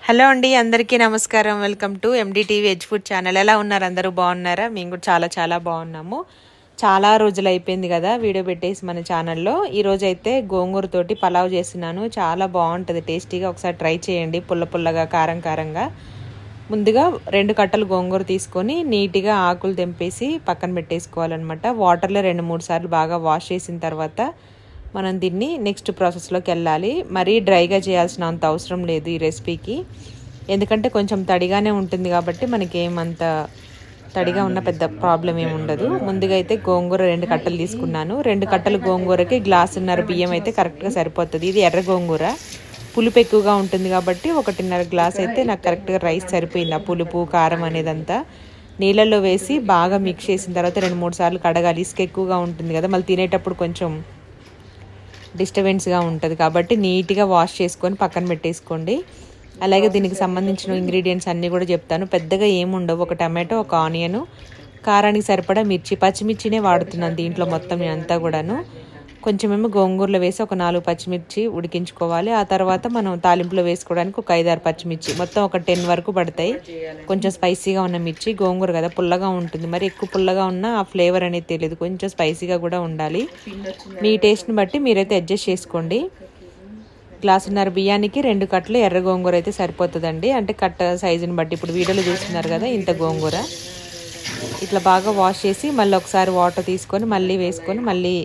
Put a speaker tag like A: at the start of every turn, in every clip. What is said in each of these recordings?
A: Hello అండి, అందరికీ నమస్కారం. Welcome to NDTV veg food channel. ఎలా ఉన్నారు? అందరూ బాగున్నారా? మేము కూడా చాలా చాలా బాగున్నాము. చాలా రోజులు అయిపోయింది కదా వీడియో పెట్టేసి మన ఛానల్లో. ఈరోజు అయితే గోంగూరతోటి పలావ్ చేస్తున్నాను. చాలా బాగుంటుంది, టేస్టీగా. ఒకసారి ట్రై చేయండి, పుల్ల పుల్లగా, కారం కారంగా. ముందుగా 2 కట్టలు గోంగూర తీసుకొని నీట్గా ఆకులు తెంపేసి పక్కన పెట్టేసుకోవాలన్నమాట. వాటర్లో 2-3 సార్లు బాగా వాష్ చేసిన తర్వాత మనం దీన్ని నెక్స్ట్ ప్రాసెస్లోకి వెళ్ళాలి. మరీ డ్రైగా చేయాల్సిన అంత అవసరం లేదు ఈ రెసిపీకి, ఎందుకంటే కొంచెం తడిగానే ఉంటుంది కాబట్టి మనకి ఏమంత తడిగా ఉన్న పెద్ద ప్రాబ్లం ఏమి ఉండదు. ముందుగా అయితే గోంగూర 2 కట్టలు తీసుకున్నాను. 2 కట్టలు గోంగూరకి గ్లాసున్నర బియ్యం అయితే కరెక్ట్గా సరిపోతుంది. ఇది ఎర్ర గోంగూర, పులుపు ఎక్కువగా ఉంటుంది కాబట్టి 1.5 గ్లాస్ అయితే నాకు కరెక్ట్గా రైస్ సరిపోయింది. ఆ పులుపు కారం అనేదంతా నీళ్ళల్లో వేసి బాగా మిక్స్ చేసిన తర్వాత 2-3 సార్లు కడగాలి. ఇసుక ఎక్కువగా ఉంటుంది కదా, మళ్ళీ తినేటప్పుడు కొంచెం డిస్టర్బెన్స్గా ఉంటుంది కాబట్టి నీట్గా వాష్ చేసుకొని పక్కన పెట్టేసుకోండి. అలాగే దీనికి సంబంధించిన ఇంగ్రీడియంట్స్ అన్నీ కూడా చెప్తాను. పెద్దగా ఏముండవు. 1 టమాటో, 1 ఆనియన్, కారానికి సరిపడా మిర్చి, పచ్చిమిర్చినే వాడుతున్నాను దీంట్లో మొత్తం అంతా కూడాను. కొంచెమేమో గోంగూరలో వేసి 4 పచ్చిమిర్చి ఉడికించుకోవాలి. ఆ తర్వాత మనం తాలింపులో వేసుకోవడానికి 5-6 పచ్చిమిర్చి, మొత్తం 10 వరకు పడతాయి. కొంచెం స్పైసీగా ఉన్న మిర్చి, గోంగూర కదా పుల్లగా ఉంటుంది, మరి ఎక్కువ పుల్లగా ఉన్నా ఆ ఫ్లేవర్ అనేది తెలియదు. కొంచెం స్పైసీగా కూడా ఉండాలి. మీ టేస్ట్ని బట్టి మీరైతే అడ్జస్ట్ చేసుకోండి. గ్లాసున్నర బియ్యానికి 2 కట్టలు ఎర్ర గోంగూర అయితే సరిపోతుందండి. అంటే కట్ట సైజుని బట్టి. ఇప్పుడు వీడియోలో చూస్తున్నారు కదా ఇంత గోంగూర. ఇట్లా బాగా వాష్ చేసి మళ్ళీ ఒకసారి వాటర్ తీసుకొని మళ్ళీ వేసుకొని మళ్ళీ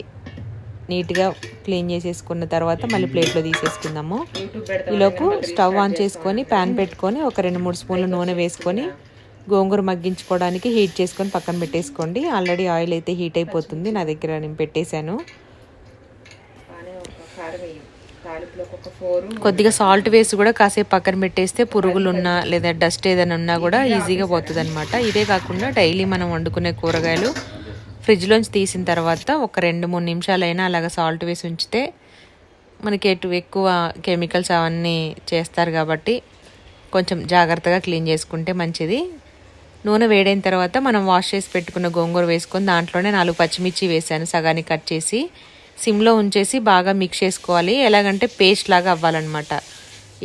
A: నీట్గా క్లీన్ చేసేసుకున్న తర్వాత మళ్ళీ ప్లేట్లో తీసేసుకుందాము. ఈలోపు స్టవ్ ఆన్ చేసుకొని ప్యాన్ పెట్టుకొని 2-3 స్పూన్ల నూనె వేసుకొని గోంగూర మగ్గించుకోవడానికి హీట్ చేసుకొని పక్కన పెట్టేసుకోండి. ఆల్రెడీ ఆయిల్ అయితే హీట్ అయిపోతుంది, నా దగ్గర నేను పెట్టేశాను. కొద్దిగా సాల్ట్ వేసి కూడా కాసేపు పక్కన పెట్టేస్తే పురుగులున్నా లేదా డస్ట్ ఏదైనా ఉన్నా కూడా ఈజీగా పోతుంది అనమాట. ఇదే కాకుండా డైలీ మనం వండుకునే కూరగాయలు ఫ్రిడ్జ్లోంచి తీసిన తర్వాత 2-3 నిమిషాలైనా అలాగ సాల్ట్ వేసి ఉంచితే మనకి ఎక్కువ కెమికల్స్ అవన్నీ చేస్తారు కాబట్టి కొంచెం జాగ్రత్తగా క్లీన్ చేసుకుంటే మంచిది. నూనె వేడైన తర్వాత మనం వాష్ చేసి పెట్టుకున్న గోంగూర వేసుకొని దాంట్లోనే 4 పచ్చిమిర్చి వేసాను, సగానికి కట్ చేసి. సిమ్లో ఉంచేసి బాగా మిక్స్ చేసుకోవాలి. ఎలాగంటే పేస్ట్ లాగా అవ్వాలన్నమాట.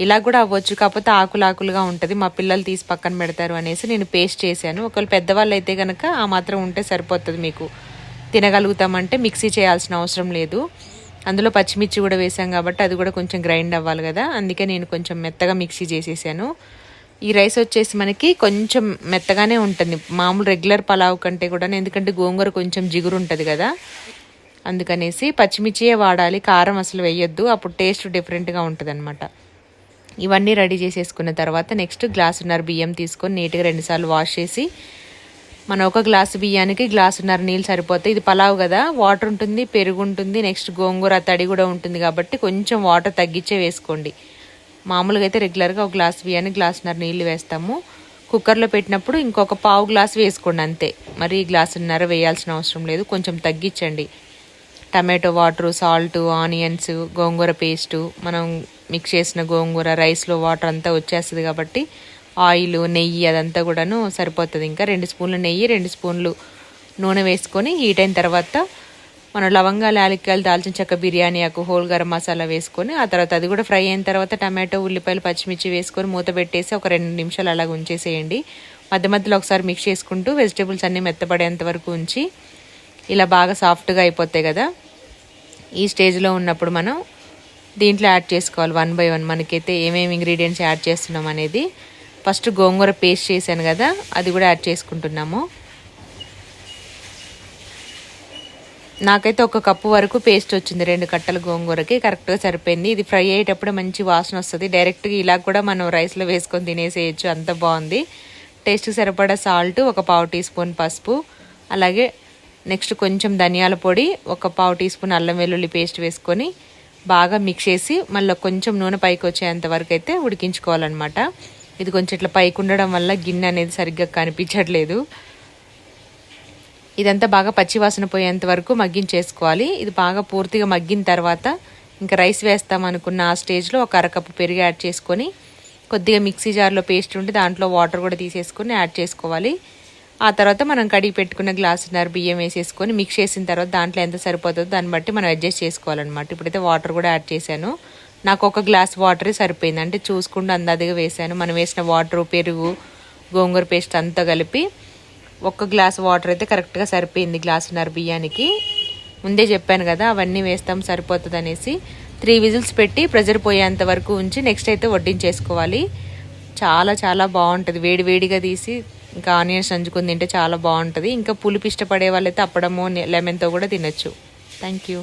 A: ఇలా కూడా అవ్వచ్చు, కాకపోతే ఆకులుగా ఉంటుంది, మా పిల్లలు తీసి పక్కన పెడతారు అనేసి నేను పేస్ట్ చేశాను. ఒకవేళ పెద్దవాళ్ళు అయితే కనుక ఆ మాత్రం ఉంటే సరిపోతుంది, మీకు తినగలుగుతామంటే మిక్సీ చేయాల్సిన అవసరం లేదు. అందులో పచ్చిమిర్చి కూడా వేసాం కాబట్టి అది కూడా కొంచెం గ్రైండ్ అవ్వాలి కదా, అందుకే నేను కొంచెం మెత్తగా మిక్సీ చేసేసాను. ఈ రైస్ వచ్చేసి మనకి కొంచెం మెత్తగానే ఉంటుంది మామూలు రెగ్యులర్ పలావ్ కంటే కూడా, ఎందుకంటే గోంగూర కొంచెం జిగురు ఉంటుంది కదా, అందుకనేసి పచ్చిమిర్చియే వాడాలి. కారం అసలు వేయొద్దు, అప్పుడు టేస్ట్ డిఫరెంట్గా ఉంటుంది అనమాట. ఇవన్నీ రెడీ చేసేసుకున్న తర్వాత నెక్స్ట్ గ్లాసున్నర బియ్యం తీసుకొని నీట్గా 2 సార్లు వాష్ చేసి, మన 1 గ్లాసు బియ్యానికి గ్లాసున్నర నీళ్ళు సరిపోతాయి. ఇది పలావ్ కదా, వాటర్ ఉంటుంది, పెరుగు ఉంటుంది, నెక్స్ట్ గోంగూర తడి కూడా ఉంటుంది కాబట్టి కొంచెం వాటర్ తగ్గించే వేసుకోండి. మామూలుగా అయితే రెగ్యులర్గా 1 గ్లాసు బియ్యానికి గ్లాసున్నర నీళ్ళు వేస్తాము. కుక్కర్లో పెట్టినప్పుడు ఇంకొక పావు గ్లాసు వేసుకోండి అంతే, మరి గ్లాసున్నర వేయాల్సిన అవసరం లేదు, కొంచెం తగ్గించండి. టమాటో వాటరు, సాల్ట్, ఆనియన్స్, గోంగూర పేస్టు, మనం మిక్స్ చేసిన గోంగూర రైస్లో వాటర్ అంతా వచ్చేస్తుంది కాబట్టి ఆయిల్, నెయ్యి అదంతా కూడాను సరిపోతుంది. ఇంకా 2 స్పూన్లు నెయ్యి, 2 స్పూన్లు నూనె వేసుకొని హీట్ అయిన తర్వాత మనం లవంగాలు, యాలక్కాయలు, దాల్చిన చెక్క, బిర్యానీ ఆకు, హోల్ గరం మసాలా వేసుకొని ఆ తర్వాత అది కూడా ఫ్రై అయిన తర్వాత టమాటో, ఉల్లిపాయలు, పచ్చిమిర్చి వేసుకొని మూత పెట్టేసి 2 నిమిషాలు అలాగ ఉంచేసేయండి. మధ్య మధ్యలో ఒకసారి మిక్స్ చేసుకుంటూ వెజిటేబుల్స్ అన్నీ మెత్తపడేంత వరకు ఉంచి ఇలా బాగా సాఫ్ట్గా అయిపోతాయి కదా. ఈ స్టేజ్లో ఉన్నప్పుడు మనం దీంట్లో యాడ్ చేసుకోవాలి 1 by 1 మనకైతే ఏమేమి ఇంగ్రీడియంట్స్ యాడ్ చేస్తున్నాం అనేది. ఫస్ట్ గోంగూర పేస్ట్ చేశాను కదా, అది కూడా యాడ్ చేసుకుంటున్నాము. నాకైతే 1 కప్పు వరకు పేస్ట్ వచ్చింది 2 కట్టల గోంగూరకి, కరెక్ట్గా సరిపోయింది. ఇది ఫ్రై అయ్యేటప్పుడు మంచి వాసన వస్తుంది. డైరెక్ట్గా ఇలా కూడా మనం రైస్లో వేసుకొని తినేసేయచ్చు, అంత బాగుంది. టేస్ట్కి సరిపడా సాల్ట్, 1 పావు టీ స్పూన్ పసుపు, అలాగే నెక్స్ట్ కొంచెం ధనియాల పొడి, 1 పావు టీ స్పూన్ అల్లం వెల్లుల్లి పేస్ట్ వేసుకొని బాగా మిక్స్ చేసి మళ్ళీ కొంచెం నూనె పైకి వచ్చేంత వరకు అయితే ఉడికించుకోవాలన్నమాట. ఇది కొంచెం ఇట్లా పైకి ఉండడం వల్ల గిన్నె అనేది సరిగ్గా కనిపించట్లేదు. ఇదంతా బాగా పచ్చివాసన పోయేంత వరకు మగ్గించేసుకోవాలి. ఇది బాగా పూర్తిగా మగ్గిన తర్వాత ఇంకా రైస్ వేస్తామనుకున్న ఆ స్టేజ్లో 1 అరకప్పు పెరుగు యాడ్ చేసుకొని, కొద్దిగా మిక్సీ జార్లో పేస్ట్ ఉంటే దాంట్లో వాటర్ కూడా తీసేసుకొని యాడ్ చేసుకోవాలి. ఆ తర్వాత మనం కడిగి పెట్టుకున్న గ్లాసున్నర బియ్యం వేసేసుకొని మిక్స్ చేసిన తర్వాత దాంట్లో ఎంత సరిపోతుందో దాన్ని బట్టి మనం అడ్జస్ట్ చేసుకోవాలన్నమాట. ఇప్పుడైతే వాటర్ కూడా యాడ్ చేశాను. నాకు ఒక గ్లాస్ వాటరే సరిపోయింది. అంటే చూసుకుంటూ అందాదిగా వేసాను. మనం వేసిన వాటర్, పెరుగు, గోంగూర పేస్ట్ అంతా కలిపి ఒక గ్లాస్ వాటర్ అయితే కరెక్ట్గా సరిపోయింది గ్లాసున్నర బియ్యానికి. ముందే చెప్పాను కదా అవన్నీ వేస్తాం సరిపోతుంది అనేసి. 3 విజిల్స్ పెట్టి ప్రెజర్ పోయేంత వరకు ఉంచి నెక్స్ట్ అయితే వడ్డించేసుకోవాలి. చాలా చాలా బాగుంటుంది. వేడి వేడిగా తీసి ఇంకా ఆనియన్స్ నంచుకుని తింటే చాలా బాగుంటుంది. ఇంకా పులుపు ఇష్టపడే వాళ్ళైతే అప్పడమో లెమన్తో కూడా తినొచ్చు. Thank you.